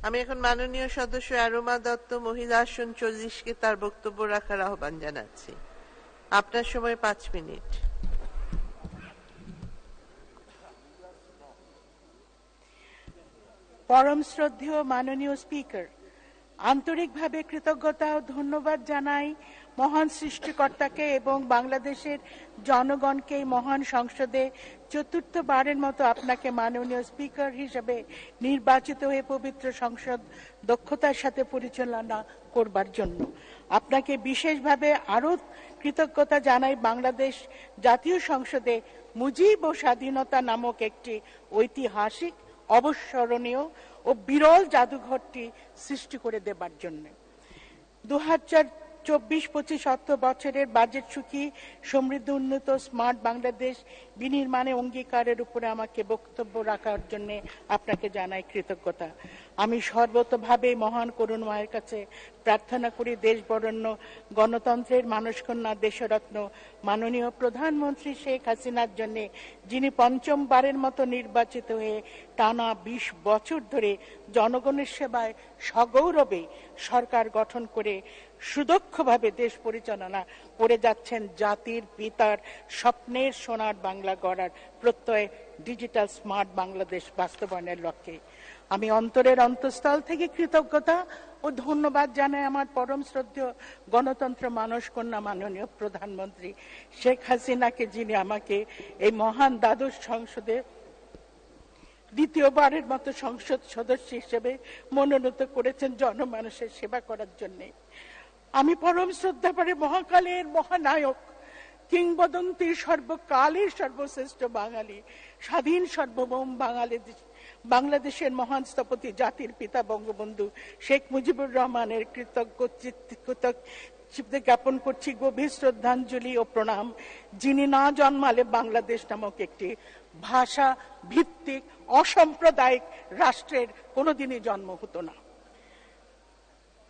আমি এখন মাননীয় সদস্য অ্যারোমা দত্ত, মহিলা আসন 40কে তার বক্তব্য রাখার আহ্বান জানাচ্ছি। আপনার সময় 5 মিনিট। পরম শ্রদ্ধেয় মাননীয় স্পিকার, আন্তরিকভাবে কৃতজ্ঞতা ও ধন্যবাদ জানাই মহান সৃষ্টিকর্তাকে এবং বাংলাদেশের জনগণকে মহান সংসদে চতুর্থবারের মতো আপনাকে মাননীয় স্পিকার হিসেবে নির্বাচিত হয়ে পবিত্র সংসদ দক্ষতার সাথে পরিচালনা করবার জন্য। আপনাকে বিশেষভাবে আরও কৃতজ্ঞতা জানাই বাংলাদেশ জাতীয় সংসদে মুজিব ও স্বাধীনতা নামক একটি ঐতিহাসিক, অবিস্মরণীয় ও বিরল জাদুঘরটি সৃষ্টি করে দেবার জন্য। 2024-25 অর্থ বছরের বাজেট সুখী, সমৃদ্ধ, উন্নত, স্মার্ট বাংলাদেশ বিনির্মাণে অঙ্গীকারের উপরে আমাকে বক্তব্য রাখার জন্য আপনাকে জানাই কৃতজ্ঞতা। আমি সর্বতভাবে মহান করুণাময়ের কাছে প্রার্থনা করি দেশ বরেণ্য গণতন্ত্রের মানসকন্যা দেশরত্ন মাননীয় প্রধানমন্ত্রী শেখ হাসিনার জন্য, যিনি পঞ্চমবারের মতো নির্বাচিত হয়ে টানা 20 বছর ধরে জনগণের সেবায় সগৌরবে সরকার গঠন করে সুদক্ষভাবে দেশ পরিচালনা করে যাচ্ছেন, জাতির পিতার স্বপ্নের সোনার বাংলা গড়ার প্রত্যয় ডিজিটাল স্মার্ট বাংলাদেশ বাস্তবায়নের লক্ষ্যে। আমি অন্তরের অন্তঃস্থল থেকে কৃতজ্ঞতা ও ধন্যবাদ জানাই আমার পরম শ্রদ্ধেয় গণতন্ত্র মানসকন্যা মাননীয় প্রধানমন্ত্রী শেখ হাসিনাকে, যিনি আমাকে এই মহান দ্বাদশ সংসদে দ্বিতীয়বারের মতো সংসদ সদস্য হিসেবে মনোনীত করেছেন জনমানুষের সেবা করার জন্য। আমি পরম শ্রদ্ধা করে মহাকালের মহানায়ক, কিংবদন্তি, সর্বকালের সর্বশ্রেষ্ঠ বাঙালি, স্বাধীন সার্বভৌম বাংলাদেশের মহান স্থপতি, জাতির পিতা বঙ্গবন্ধু শেখ মুজিবুর রহমানের কৃতজ্ঞতা জ্ঞাপন করছি, গভীর শ্রদ্ধাঞ্জলি ও প্রণাম, যিনি না জন্মালে বাংলাদেশ নামক একটি ভাষা ভিত্তিক অসাম্প্রদায়িক রাষ্ট্রের কোনোদিনই জন্ম হতো না।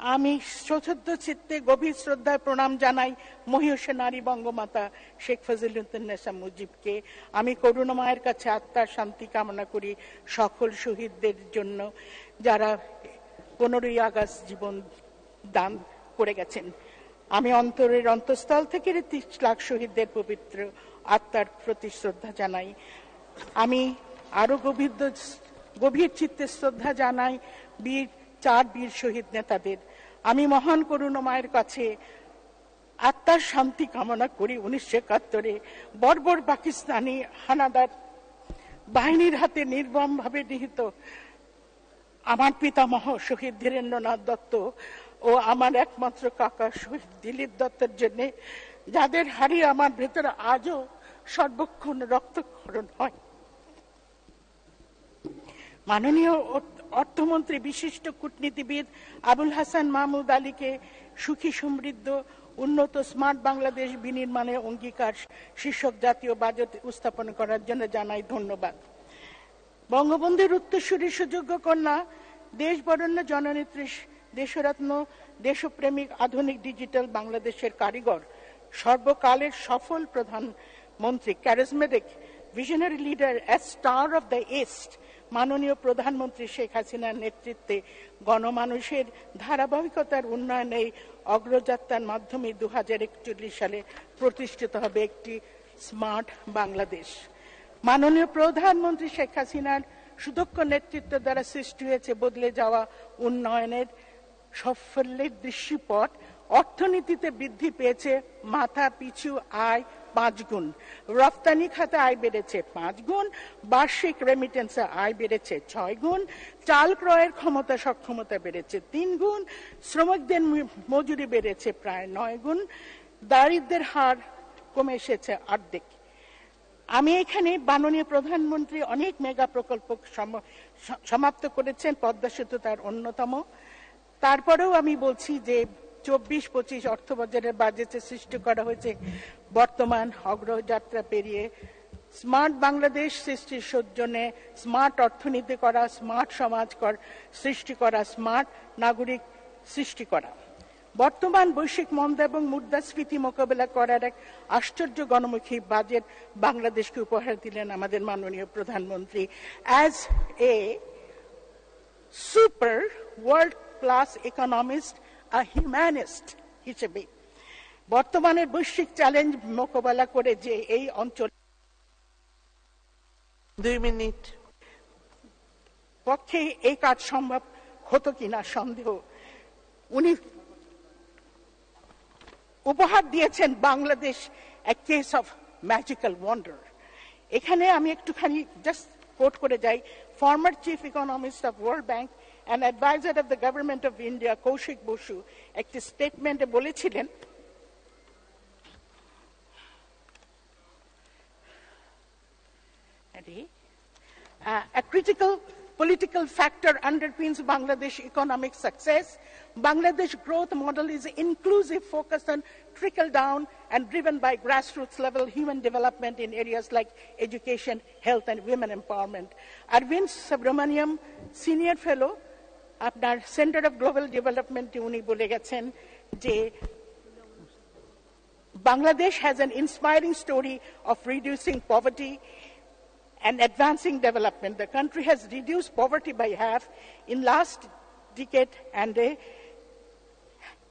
আমি সশ্রদ্ধ চিত্তে গভীর শ্রদ্ধায় প্রণাম জানাই মহিষী নারী বঙ্গমাতা শেখ ফজিলাতুন্নেসা মুজিবকে। আমি করুণাময়ের কাছে আত্মার শান্তি কামনা করি সকল শহীদদের জন্য, যারা 15ই আগস্ট জীবন দান করে গেছেন। আমি অন্তরের অন্তঃস্থল থেকে 30 লাখ শহীদদের পবিত্র আত্মার প্রতি শ্রদ্ধা জানাই। আমি আরো গভীর চিত্তে শ্রদ্ধা জানাই চার বীর শহীদ নেতাদের। আমি মহান করুণাময়ের কাছে আত্মার শান্তি কামনা করি 1971-এ বর্বর পাকিস্তানি হানাদার বাহিনীর হাতে নির্মমভাবে নিহত আমার পিতামহ শহীদ ধীরেন্দ্রনাথ দত্ত ও আমার একমাত্র কাকা শহীদ দিলীপ দত্তের জন্য, যাদের হারিয়ে আমার ভেতরে আজও সর্বক্ষণ রক্তক্ষরণ হয়। মাননীয় অর্থমন্ত্রী বিশিষ্ট কূটনীতিবিদ আবুল হাসান মাহমুদ আলীকে সুখী, সমৃদ্ধ, উন্নত, স্মার্ট বাংলাদেশ বিনির্মাণে অঙ্গীকার শীর্ষক জাতীয় বাজেট উপস্থাপন করার জন্য জানাই ধন্যবাদ। বঙ্গবন্ধুর উত্তরসূরি সুযোগ্য কন্যা, দেশ বরেণ্য জননেত্রী, দেশরত্ন, দেশপ্রেমিক, আধুনিক ডিজিটাল বাংলাদেশের কারিগর, সর্বকালের সফল প্রধানমন্ত্রী, charismatic visionary leader, a star of the east মাননীয় প্রধানমন্ত্রী শেখ হাসিনার নেতৃত্বে গণমানুষের ধারাবাহিকতার উন্নয়নে অগ্রযাত্রার মাধ্যমে 2041 সালে প্রতিষ্ঠিত হবে একটি স্মার্ট বাংলাদেশ। মাননীয় প্রধানমন্ত্রী শেখ হাসিনার সুদক্ষ নেতৃত্ব দ্বারা সৃষ্টি হয়েছে বদলে যাওয়া উন্নয়নের সাফল্যের দৃশ্যপট। অর্থনীতিতে বৃদ্ধি পেয়েছে মাথা পিছু আয় 5 গুণ, রপ্তানি খাতে আয় বেড়েছে 5 গুণ, বার্ষিক রেমিটেন্সে আয় বেড়েছে 6 গুণ, চাল ক্রয়ের ক্ষমতা সক্ষমতা বেড়েছে 3 গুণ, শ্রমিকদের মজুরি বেড়েছে প্রায় 9 গুণ, দারিদ্র্যের হার কমে এসেছে অর্ধেক। আমি এখানে মাননীয় প্রধানমন্ত্রী অনেক মেগা প্রকল্প সমাপ্ত করেছেন, পদ্মা সেতু তার অন্যতম। তারপরেও আমি বলছি যে 24-25 অর্থ বছরের বাজেটে সৃষ্টি করা হয়েছে বর্তমান অগ্রযাত্রা পেরিয়ে স্মার্ট বাংলাদেশ সৃষ্টির জন্য স্মার্ট অর্থনীতি করা, স্মার্ট সমাজ সৃষ্টি করা, স্মার্ট নাগরিক সৃষ্টি করা। বর্তমান বৈশ্বিক মন্দা এবং মুদ্রাস্ফীতি মোকাবেলা করার এক আশ্চর্য গণমুখী বাজেট বাংলাদেশকে উপহার দিলেন আমাদের মাননীয় প্রধানমন্ত্রী। As a super world class economist, a humanist হিসেবে বর্তমানের বৈশ্বিক চ্যালেঞ্জ মোকাবেলা করে যে এই অঞ্চল 2 মিনিট। পক্ষে এই কাজ সম্ভব হতো কিনা সন্দেহ। উনি উপহার দিয়েছেন Bangladesh a case of magical wonder. এখানে আমি একটুখানি জাস্ট কোট করে যাই। Former chief economist of World Bank and adviser of the government of India Kaushik Basu একটি স্টেটমেন্টে বলেছিলেন, a critical political factor underpins Bangladesh economic success. Bangladesh growth model is inclusive, focused on trickle down and driven by grassroots level human development in areas like education, health and women empowerment. Arvind Subramaniam, senior fellow আপনার Center of Global Development, উনি বলে গেছেন যে Bangladesh has an inspiring story of reducing poverty and advancing development. The country has reduced poverty by half in last decade, and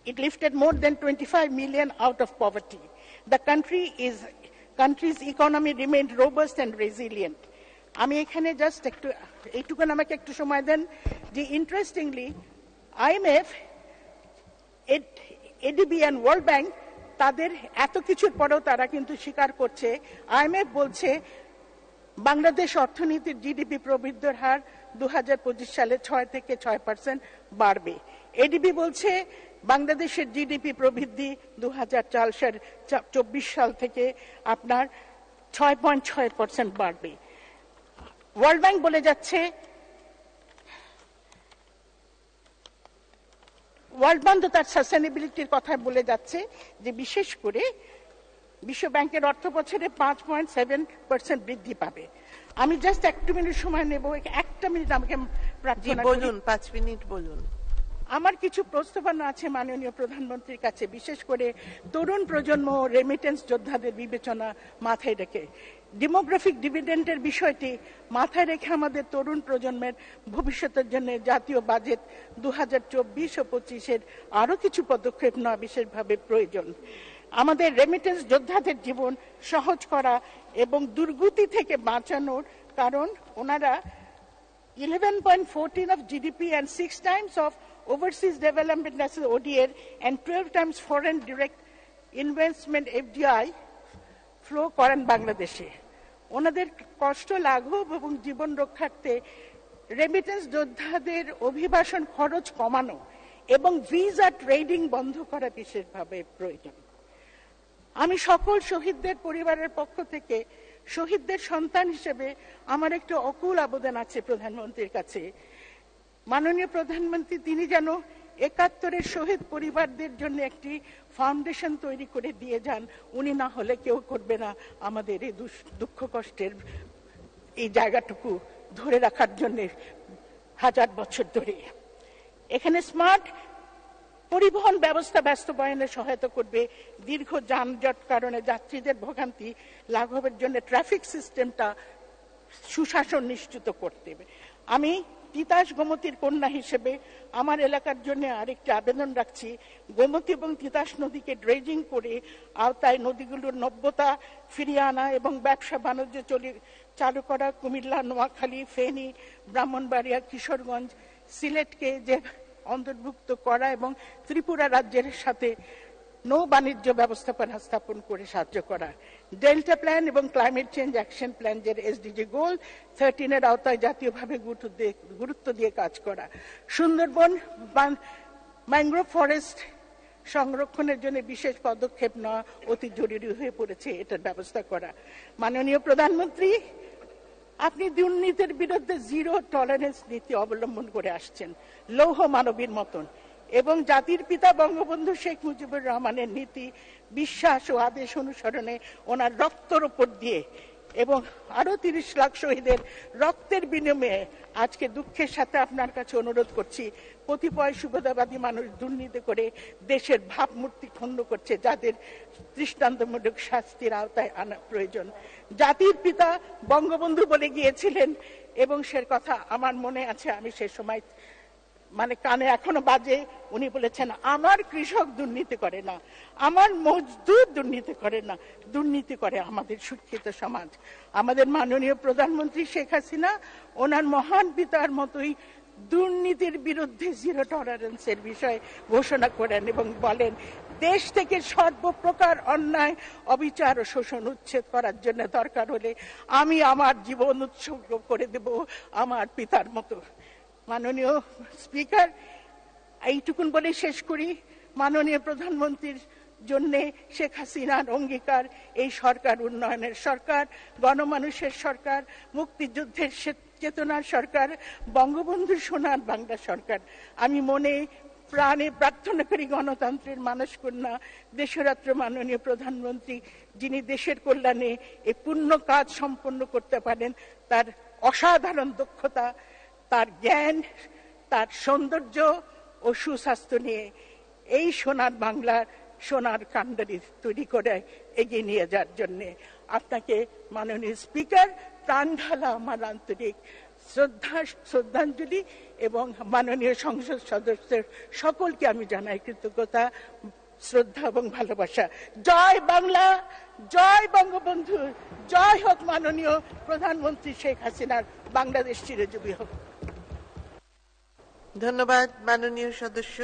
it lifted more than 25 million out of poverty. The country's economy remained robust and resilient. আমি এখানে just একটু এইটুকুন আমাকে একটু সময় দেন যে interestingly IMF, ADB and World Bank তাদের এত কিছুর পরেও তারা কিন্তু স্বীকার করছে, IMF বলছে বাংলাদেশ অর্থনীতির জিডিপি প্রবৃদ্ধির হার 2025 সালে 6 থেকে 6% বাড়বে। এডিবি বলছে বাংলাদেশের জিডিপি প্রবৃদ্ধি 2024 সাল থেকে আপনার 6.6% বাড়বে। ওয়ার্ল্ড ব্যাংক বলে যাচ্ছে, ওয়ার্ল্ড ব্যাংক তো তার সাস্টেনেবিলিটির কথা বলে যাচ্ছে যে বিশেষ করে বিশ্ব ব্যাংকের অর্থ বছরে 5.7% বৃদ্ধি পাবে। আমি জাস্ট একটু মিনিট সময় নেব, একটা মিনিট আমাকে প্রার্থনা বলুন, 5 মিনিট বলুন। আমার কিছু প্রস্তাবনা আছে মাননীয় প্রধানমন্ত্রীর কাছে, বিশেষ করে তরুণ প্রজন্ম রেমিটেন্স যোদ্ধাদের বিবেচনা মাথায় রেখে। ডেমোগ্রাফিক ডিভিডেন্ডের বিষয়টি মাথায় রেখে আমাদের তরুণ প্রজন্মের ভবিষ্যতের জন্য জাতীয় বাজেট 2024 ও 25-এর আরো কিছু পদক্ষেপ নেওয়া বিশেষভাবে প্রয়োজন। আমাদের রেমিটেন্স যোদ্ধাদের জীবন সহজ করা এবং দুর্গতি থেকে বাঁচানোর, কারণ ওনারা 11.14 of GDP and 6 times of overseas development as ODA and 12 times foreign direct investment FDI flow করেন বাংলাদেশে। ওনাদের কষ্ট লাঘব এবং জীবন রক্ষার্থে রেমিটেন্স যোদ্ধাদের অভিবাসন খরচ কমানো এবং ভিসা ট্রেডিং বন্ধ করা বিশেষভাবে প্রয়োজন। আমি সকল শহীদদের পরিবারের পক্ষ থেকে শহীদদের সন্তান হিসেবে আমার একটি অকুল আবেদন আছে প্রধানমন্ত্রীর কাছে। মাননীয় প্রধানমন্ত্রী তিনি যেন 71-এর শহীদ পরিবারদের জন্য একটি ফাউন্ডেশন তৈরি করে দিয়ে যান। উনি না হলে কেউ করবে না আমাদের এই দুঃখ কষ্টের এই জায়গাটুকু ধরে রাখার জন্য হাজার বছর ধরে। এখানে স্মার্ট পরিবহন ব্যবস্থা বাস্তবায়নে সহায়তা করবে, দীর্ঘ যানজট কারণে যাত্রীদের ভোগান্তি লাঘবের জন্য ট্রাফিক সিস্টেমটা সুশাসন নিশ্চিত করতে হবে। আমি তিতাস গোমতীর কন্যা হিসেবে আমার এলাকার জন্য আরেকটি আবেদন রাখছি। গোমতী এবং তিতাস নদীকে ড্রেজিং করে আওতায় নদীগুলোর নব্যতা ফিরিয়ে আনা এবং ব্যবসা বাণিজ্য চালু করা। কুমিল্লা, নোয়াখালী, ফেনী, ব্রাহ্মণবাড়িয়া, কিশোরগঞ্জ, সিলেটকে যে অন্তর্ভুক্ত করা এবং ত্রিপুরা রাজ্যের সাথে নৌ বাণিজ্য ব্যবস্থাপনা স্থাপন করে সাহায্য করা। ডেল্টা প্ল্যান এবং ক্লাইমেট চেঞ্জ অ্যাকশন প্ল্যান যে এসডিজি গোল 13-এর আওতায় জাতীয়ভাবে গুরুত্ব দিয়ে কাজ করা। সুন্দরবন ম্যানগ্রোভ ফরেস্ট সংরক্ষণের জন্য বিশেষ পদক্ষেপ নেওয়া অতি জরুরি হয়ে পড়েছে, এটার ব্যবস্থা করা। মাননীয় প্রধানমন্ত্রী, আপনি দুর্নীতির বিরুদ্ধে জিরো টলারেন্স নীতি অবলম্বন করে আসছেন লৌহ মানবীর মতন, এবং জাতির পিতা বঙ্গবন্ধু শেখ মুজিবুর রহমানের নীতি, বিশ্বাস ও আদেশ অনুসরণে ওনার রক্তের উপর দিয়ে এবং আরো 30 লাখ শহীদের রক্তের বিনিময়ে আজকে দুঃখের সাথে আপনার কাছে অনুরোধ করছি, কতিপয় সুবিধাবাদী মানুষ দুর্নীতি করে দেশের ভাবমূর্তি ক্ষুণ্ণ করছে, যাদের দৃষ্টান্তমূলক শাস্তির আওতায় আনা প্রয়োজন। জাতির পিতা বঙ্গবন্ধু বলে গিয়েছিলেন এবং সে কথা আমার মনে আছে, আমি সে সময় মানে কানে এখনো বাজে। উনি বলেছেন আমার কৃষক দুর্নীতি করে না, আমার মজদুর দুর্নীতি করে না, দুর্নীতি করে আমাদের শিক্ষিত সমাজ। আমাদের মাননীয় প্রধানমন্ত্রী শেখ হাসিনা ওনার মহান পিতার মতোই দুর্নীতির বিরুদ্ধে জিরো টলারেন্সের বিষয় ঘোষণা করেন এবং বলেন দেশ থেকে সর্বপ্রকার অন্যায়, অবিচার ও শোষণ উচ্ছেদ করার জন্য দরকার হলে আমি আমার জীবন উৎসর্গ করে দেব আমার পিতার মতো। মাননীয় স্পিকার, এইটুকুন বলে শেষ করি। মাননীয় প্রধানমন্ত্রীর জন্য শেখ হাসিনার অঙ্গীকার এই সরকার উন্নয়নের সরকার, গণমানুষের সরকার, মুক্তিযুদ্ধের চেতনার সরকার, বঙ্গবন্ধুর সোনার বাংলা সরকার। আমি মনে প্রাণে প্রার্থনা করি গণতন্ত্রের মানসকন্যা দেশরাত্র মাননীয় প্রধানমন্ত্রী, যিনি দেশের কল্যাণে এই পূর্ণ কাজ সম্পন্ন করতে পারেন, তার অসাধারণ দক্ষতা, তার জ্ঞান, তার সৌন্দর্য ও সুস্বাস্থ্য নিয়ে এই সোনার বাংলার সোনার কান্ডারি তৈরি করে এগিয়ে নিয়ে যাওয়ার জন্য আপনাকে মাননীয় স্পিকার প্রাণ ঢালা আমার আন্তরিক শ্রদ্ধাঞ্জলি এবং মাননীয় সংসদ সদস্যের সকলকে আমি জানাই কৃতজ্ঞতা, শ্রদ্ধা এবং ভালোবাসা। জয় বাংলা, জয় বঙ্গবন্ধু, জয় হোক মাননীয় প্রধানমন্ত্রী শেখ হাসিনার বাংলাদেশ চিরজীবী হোক। ধন্যবাদ মাননীয় সদস্য।